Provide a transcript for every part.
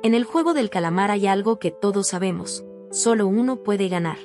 En el juego del calamar hay algo que todos sabemos: solo uno puede ganar.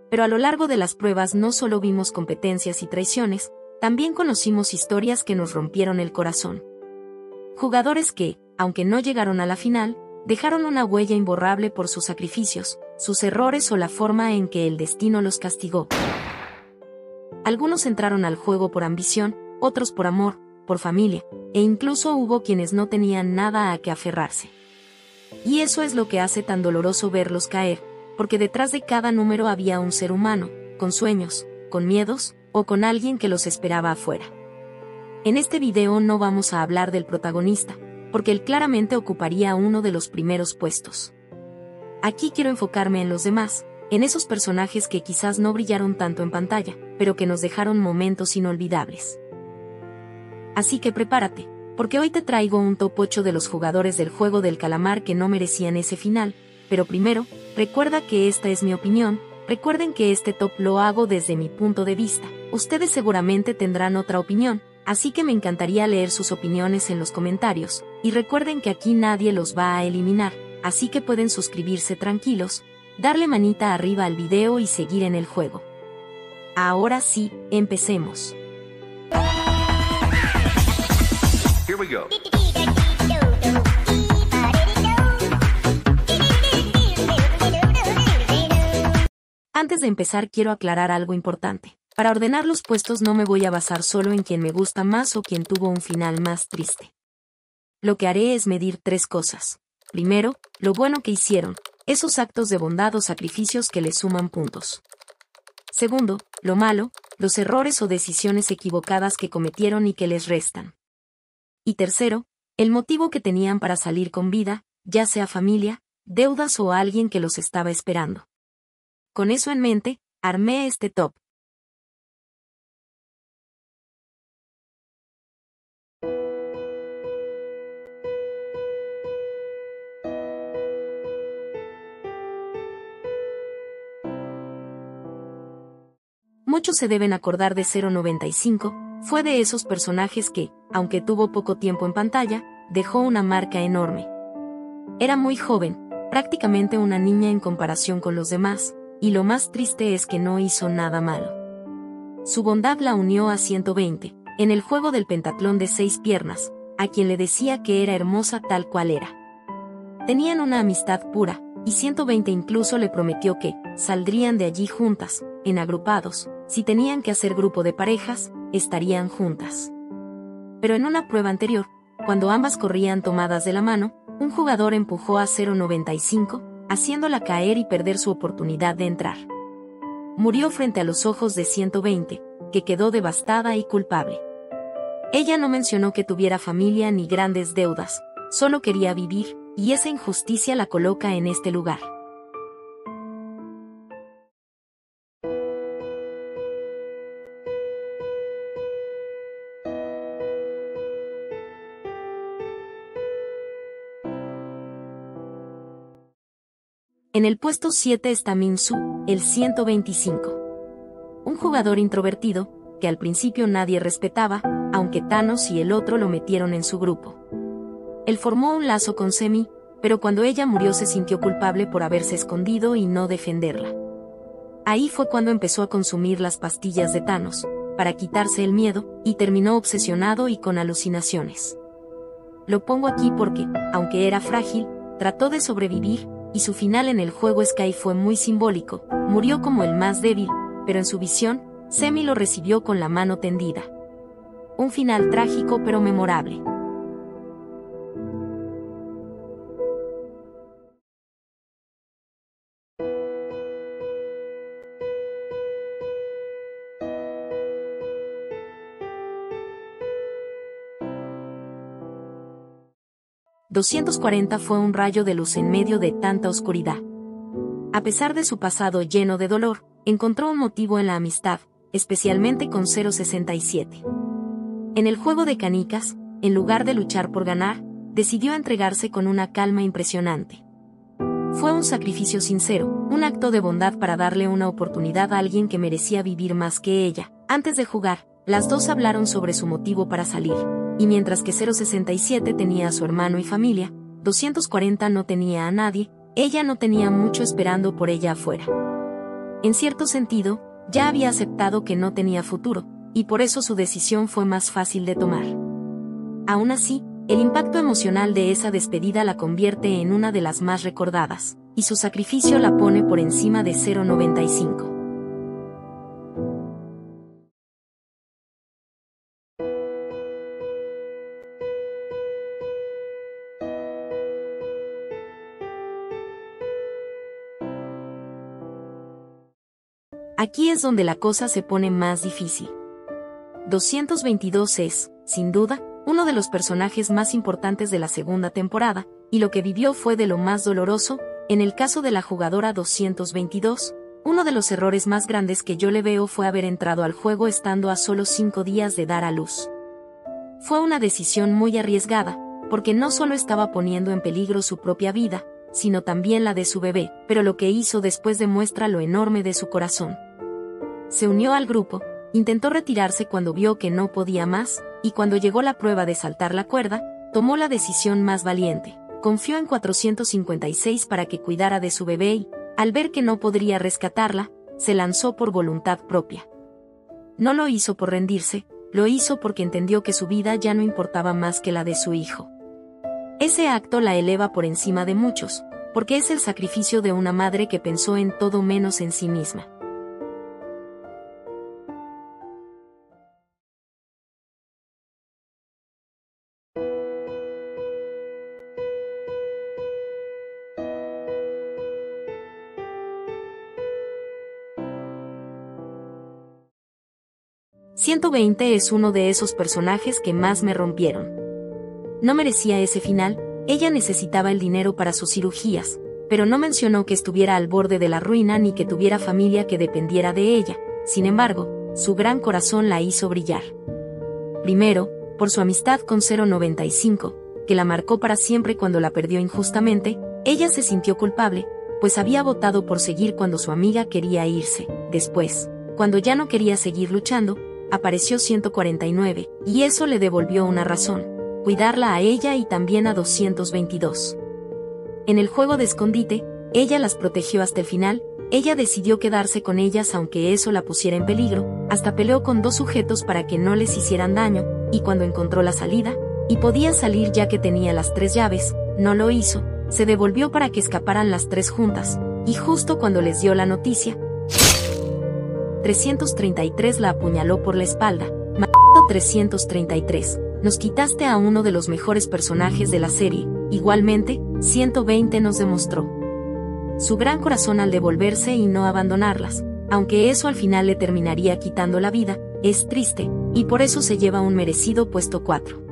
Pero a lo largo de las pruebas no solo vimos competencias y traiciones, también conocimos historias que nos rompieron el corazón. Jugadores que, aunque no llegaron a la final, dejaron una huella imborrable por sus sacrificios, sus errores o la forma en que el destino los castigó. Algunos entraron al juego por ambición, otros por amor, por familia, e incluso hubo quienes no tenían nada a que aferrarse. Y eso es lo que hace tan doloroso verlos caer, porque detrás de cada número había un ser humano, con sueños, con miedos, o con alguien que los esperaba afuera. En este video no vamos a hablar del protagonista, porque él claramente ocuparía uno de los primeros puestos. Aquí quiero enfocarme en los demás, en esos personajes que quizás no brillaron tanto en pantalla, pero que nos dejaron momentos inolvidables. Así que prepárate, porque hoy te traigo un top 8 de los jugadores del juego del calamar que no merecían ese final, pero primero, recuerda que esta es mi opinión. Recuerden que este top lo hago desde mi punto de vista. Ustedes seguramente tendrán otra opinión, así que me encantaría leer sus opiniones en los comentarios, y recuerden que aquí nadie los va a eliminar, así que pueden suscribirse tranquilos, darle manita arriba al video y seguir en el juego. Ahora sí, empecemos. Here we go. Antes de empezar quiero aclarar algo importante. Para ordenar los puestos no me voy a basar solo en quien me gusta más o quien tuvo un final más triste. Lo que haré es medir tres cosas. Primero, lo bueno que hicieron, esos actos de bondad o sacrificios que les suman puntos. Segundo, lo malo, los errores o decisiones equivocadas que cometieron y que les restan. Y tercero, el motivo que tenían para salir con vida, ya sea familia, deudas o alguien que los estaba esperando. Con eso en mente, armé este top. Muchos se deben acordar de 095, fue de esos personajes que, aunque tuvo poco tiempo en pantalla, dejó una marca enorme. Era muy joven, prácticamente una niña en comparación con los demás, y lo más triste es que no hizo nada malo. Su bondad la unió a 120, en el juego del pentatlón de 6 piernas, a quien le decía que era hermosa tal cual era. Tenían una amistad pura, y 120 incluso le prometió que saldrían de allí juntas, en agrupados, si tenían que hacer grupo de parejas, estarían juntas. Pero en una prueba anterior, cuando ambas corrían tomadas de la mano, un jugador empujó a 095, haciéndola caer y perder su oportunidad de entrar. Murió frente a los ojos de 120, que quedó devastada y culpable. Ella no mencionó que tuviera familia ni grandes deudas, solo quería vivir, y esa injusticia la coloca en este lugar. En el puesto 7 está Min-Su, el 125. Un jugador introvertido, que al principio nadie respetaba, aunque Thanos y el otro lo metieron en su grupo. Él formó un lazo con Semi, pero cuando ella murió se sintió culpable por haberse escondido y no defenderla. Ahí fue cuando empezó a consumir las pastillas de Thanos, para quitarse el miedo, y terminó obsesionado y con alucinaciones. Lo pongo aquí porque, aunque era frágil, trató de sobrevivir, y su final en el juego Sky fue muy simbólico, murió como el más débil, pero en su visión, Semi lo recibió con la mano tendida. Un final trágico pero memorable. $240 fue un rayo de luz en medio de tanta oscuridad. A pesar de su pasado lleno de dolor, encontró un motivo en la amistad, especialmente con 067. En el juego de canicas, en lugar de luchar por ganar, decidió entregarse con una calma impresionante. Fue un sacrificio sincero, un acto de bondad para darle una oportunidad a alguien que merecía vivir más que ella. Antes de jugar, las dos hablaron sobre su motivo para salir. Y mientras que 067 tenía a su hermano y familia, 240 no tenía a nadie, ella no tenía mucho esperando por ella afuera. En cierto sentido, ya había aceptado que no tenía futuro, y por eso su decisión fue más fácil de tomar. Aún así, el impacto emocional de esa despedida la convierte en una de las más recordadas, y su sacrificio la pone por encima de 0.95. Aquí es donde la cosa se pone más difícil. 222 es, sin duda, uno de los personajes más importantes de la segunda temporada, y lo que vivió fue de lo más doloroso. En el caso de la jugadora 222, uno de los errores más grandes que yo le veo fue haber entrado al juego estando a solo 5 días de dar a luz. Fue una decisión muy arriesgada, porque no solo estaba poniendo en peligro su propia vida, sino también la de su bebé, pero lo que hizo después demuestra lo enorme de su corazón. Se unió al grupo, intentó retirarse cuando vio que no podía más, y cuando llegó la prueba de saltar la cuerda, tomó la decisión más valiente. Confió en 456 para que cuidara de su bebé y, al ver que no podría rescatarla, se lanzó por voluntad propia. No lo hizo por rendirse, lo hizo porque entendió que su vida ya no importaba más que la de su hijo. Ese acto la eleva por encima de muchos, porque es el sacrificio de una madre que pensó en todo menos en sí misma. $120 es uno de esos personajes que más me rompieron. No merecía ese final, ella necesitaba el dinero para sus cirugías, pero no mencionó que estuviera al borde de la ruina ni que tuviera familia que dependiera de ella. Sin embargo, su gran corazón la hizo brillar. Primero, por su amistad con 0.95, que la marcó para siempre cuando la perdió injustamente. Ella se sintió culpable, pues había votado por seguir cuando su amiga quería irse. Después, cuando ya no quería seguir luchando, apareció 149, y eso le devolvió una razón: cuidarla a ella y también a 222. En el juego de escondite, ella las protegió hasta el final. Ella decidió quedarse con ellas aunque eso la pusiera en peligro, hasta peleó con 2 sujetos para que no les hicieran daño, y cuando encontró la salida, y podía salir ya que tenía las 3 llaves, no lo hizo, se devolvió para que escaparan las 3 juntas, y justo cuando les dio la noticia, 333 la apuñaló por la espalda. ¡Maldito 333! Nos quitaste a uno de los mejores personajes de la serie. Igualmente, 120 nos demostró su gran corazón al devolverse y no abandonarlas, aunque eso al final le terminaría quitando la vida. Es triste, y por eso se lleva un merecido puesto 4.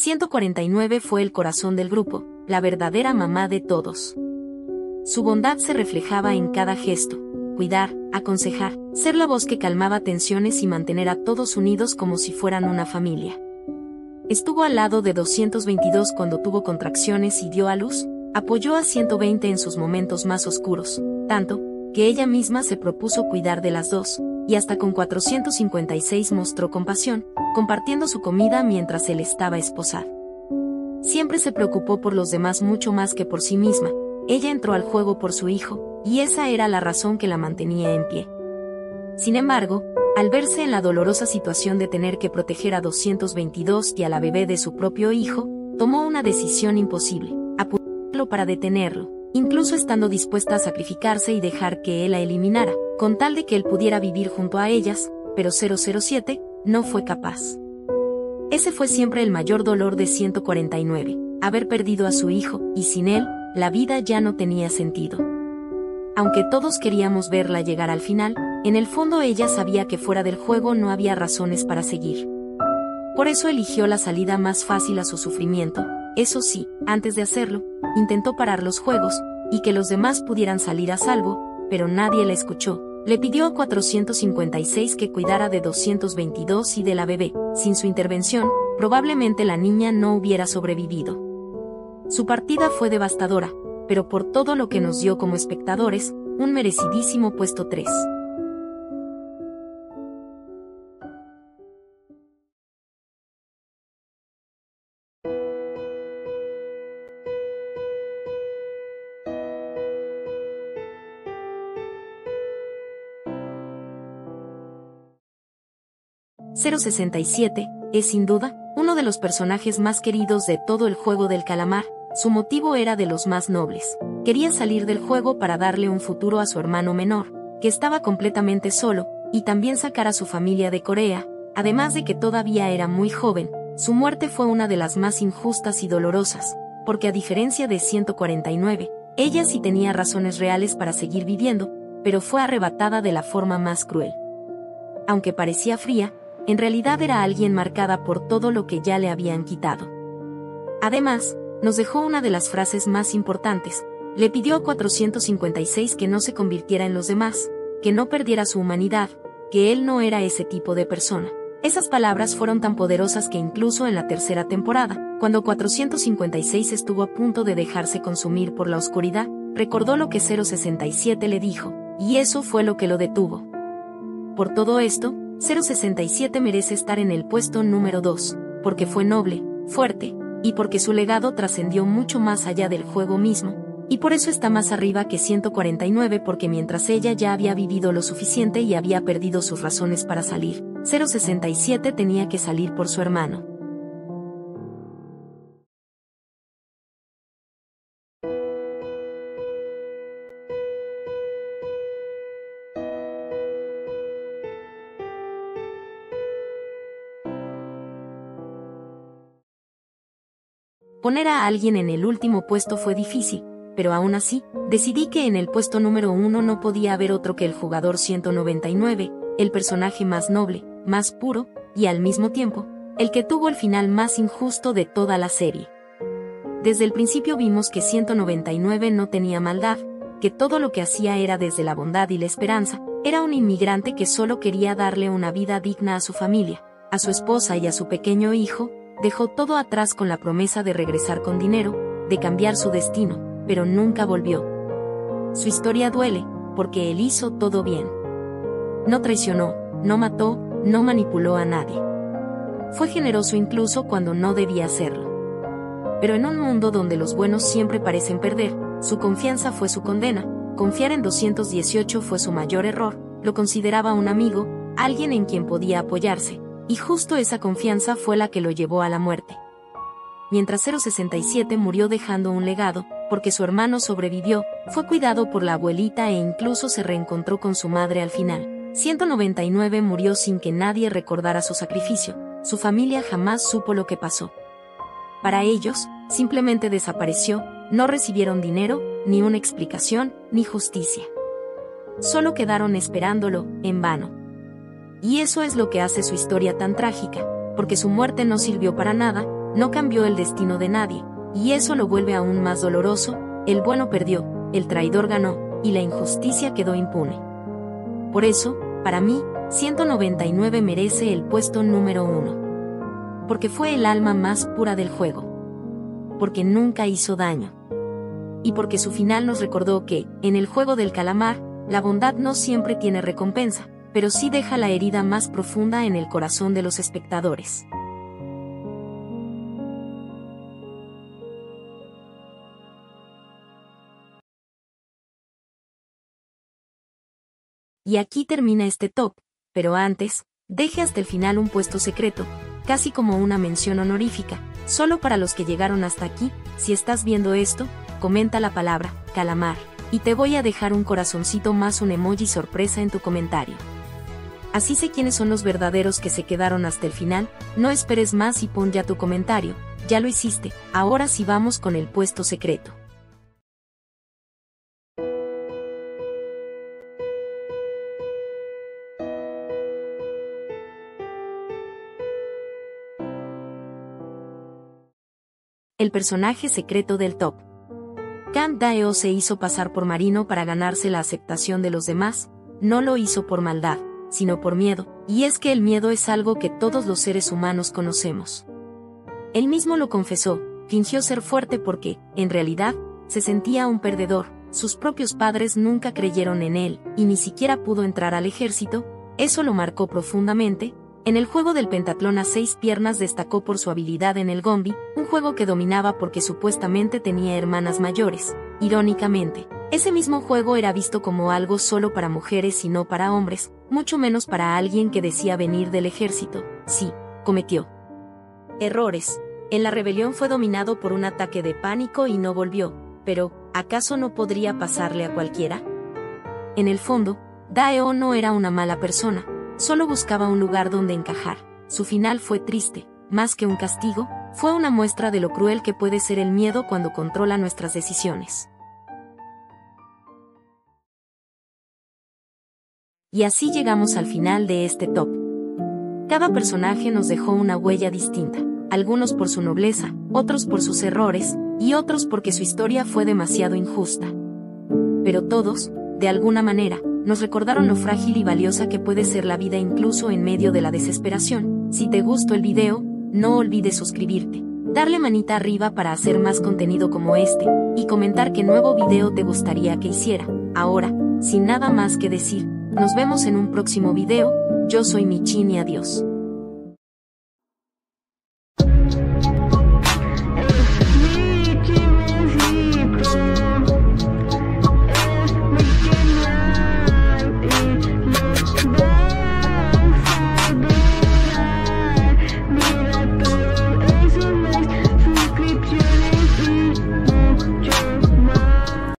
$149 fue el corazón del grupo, la verdadera mamá de todos. Su bondad se reflejaba en cada gesto: cuidar, aconsejar, ser la voz que calmaba tensiones y mantener a todos unidos como si fueran una familia. Estuvo al lado de 222 cuando tuvo contracciones y dio a luz, apoyó a 120 en sus momentos más oscuros, tanto que ella misma se propuso cuidar de las dos, y hasta con 456 mostró compasión, compartiendo su comida mientras él estaba esposado. Siempre se preocupó por los demás mucho más que por sí misma. Ella entró al juego por su hijo, y esa era la razón que la mantenía en pie. Sin embargo, al verse en la dolorosa situación de tener que proteger a 222 y a la bebé de su propio hijo, tomó una decisión imposible: apuñalarlo para detenerlo, incluso estando dispuesta a sacrificarse y dejar que él la eliminara, con tal de que él pudiera vivir junto a ellas, pero 007 no fue capaz. Ese fue siempre el mayor dolor de 149, haber perdido a su hijo, y sin él, la vida ya no tenía sentido. Aunque todos queríamos verla llegar al final, en el fondo ella sabía que fuera del juego no había razones para seguir. Por eso eligió la salida más fácil a su sufrimiento. Eso sí, antes de hacerlo, intentó parar los juegos, y que los demás pudieran salir a salvo, pero nadie la escuchó. Le pidió a 456 que cuidara de 222 y de la bebé. Sin su intervención, probablemente la niña no hubiera sobrevivido. Su partida fue devastadora, pero por todo lo que nos dio como espectadores, un merecidísimo puesto 3. ...067... es sin duda, uno de los personajes más queridos de todo el juego del calamar. Su motivo era de los más nobles. Quería salir del juego para darle un futuro a su hermano menor, que estaba completamente solo, y también sacar a su familia de Corea, además de que todavía era muy joven. Su muerte fue una de las más injustas y dolorosas, porque a diferencia de 149, ella sí tenía razones reales para seguir viviendo, pero fue arrebatada de la forma más cruel. Aunque parecía fría, en realidad era alguien marcada por todo lo que ya le habían quitado. Además, nos dejó una de las frases más importantes. Le pidió a 456 que no se convirtiera en los demás, que no perdiera su humanidad, que él no era ese tipo de persona. Esas palabras fueron tan poderosas que incluso en la tercera temporada, cuando 456 estuvo a punto de dejarse consumir por la oscuridad, recordó lo que 067 le dijo, y eso fue lo que lo detuvo. Por todo esto, 067 merece estar en el puesto número 2, porque fue noble, fuerte, y porque su legado trascendió mucho más allá del juego mismo, y por eso está más arriba que 149 porque mientras ella ya había vivido lo suficiente y había perdido sus razones para salir, 067 tenía que salir por su hermano. Poner a alguien en el último puesto fue difícil, pero aún así, decidí que en el puesto número 1 no podía haber otro que el jugador 199, el personaje más noble, más puro, y al mismo tiempo, el que tuvo el final más injusto de toda la serie. Desde el principio vimos que 199 no tenía maldad, que todo lo que hacía era desde la bondad y la esperanza, era un inmigrante que solo quería darle una vida digna a su familia, a su esposa y a su pequeño hijo. Dejó todo atrás con la promesa de regresar con dinero, de cambiar su destino, pero nunca volvió. Su historia duele, porque él hizo todo bien. No traicionó, no mató, no manipuló a nadie. Fue generoso incluso cuando no debía hacerlo. Pero en un mundo donde los buenos siempre parecen perder, su confianza fue su condena. Confiar en 218 fue su mayor error. Lo consideraba un amigo, alguien en quien podía apoyarse. Y justo esa confianza fue la que lo llevó a la muerte. Mientras 067 murió dejando un legado, porque su hermano sobrevivió, fue cuidado por la abuelita e incluso se reencontró con su madre al final. 199 murió sin que nadie recordara su sacrificio, su familia jamás supo lo que pasó. Para ellos, simplemente desapareció, no recibieron dinero, ni una explicación, ni justicia. Solo quedaron esperándolo, en vano. Y eso es lo que hace su historia tan trágica, porque su muerte no sirvió para nada, no cambió el destino de nadie, y eso lo vuelve aún más doloroso. El bueno perdió, el traidor ganó, y la injusticia quedó impune. Por eso, para mí, 199 merece el puesto número 1. Porque fue el alma más pura del juego. Porque nunca hizo daño. Y porque su final nos recordó que, en el juego del calamar, la bondad no siempre tiene recompensa, pero sí deja la herida más profunda en el corazón de los espectadores. Y aquí termina este top, pero antes, deje hasta el final un puesto secreto, casi como una mención honorífica, solo para los que llegaron hasta aquí. Si estás viendo esto, comenta la palabra calamar, y te voy a dejar un corazoncito más un emoji sorpresa en tu comentario. Así sé quiénes son los verdaderos que se quedaron hasta el final. No esperes más y pon ya tu comentario. Ya lo hiciste, ahora sí vamos con el puesto secreto. El personaje secreto del top. Kang Daeo se hizo pasar por marino para ganarse la aceptación de los demás. No lo hizo por maldad, sino por miedo, y es que el miedo es algo que todos los seres humanos conocemos. Él mismo lo confesó, fingió ser fuerte porque, en realidad, se sentía un perdedor. Sus propios padres nunca creyeron en él, y ni siquiera pudo entrar al ejército. Eso lo marcó profundamente. En el juego del pentatlón a 6 piernas destacó por su habilidad en el gombi, un juego que dominaba porque supuestamente tenía hermanas mayores. Irónicamente, ese mismo juego era visto como algo solo para mujeres y no para hombres, mucho menos para alguien que decía venir del ejército. Sí, cometió errores. En la rebelión fue dominado por un ataque de pánico y no volvió, pero, ¿acaso no podría pasarle a cualquiera? En el fondo, Daeon no era una mala persona, solo buscaba un lugar donde encajar. Su final fue triste, más que un castigo, fue una muestra de lo cruel que puede ser el miedo cuando controla nuestras decisiones. Y así llegamos al final de este top. Cada personaje nos dejó una huella distinta, algunos por su nobleza, otros por sus errores, y otros porque su historia fue demasiado injusta. Pero todos, de alguna manera, nos recordaron lo frágil y valiosa que puede ser la vida incluso en medio de la desesperación. Si te gustó el video, no olvides suscribirte, darle manita arriba para hacer más contenido como este, y comentar qué nuevo video te gustaría que hiciera. Ahora, sin nada más que decir, nos vemos en un próximo video. Yo soy Michin y adiós.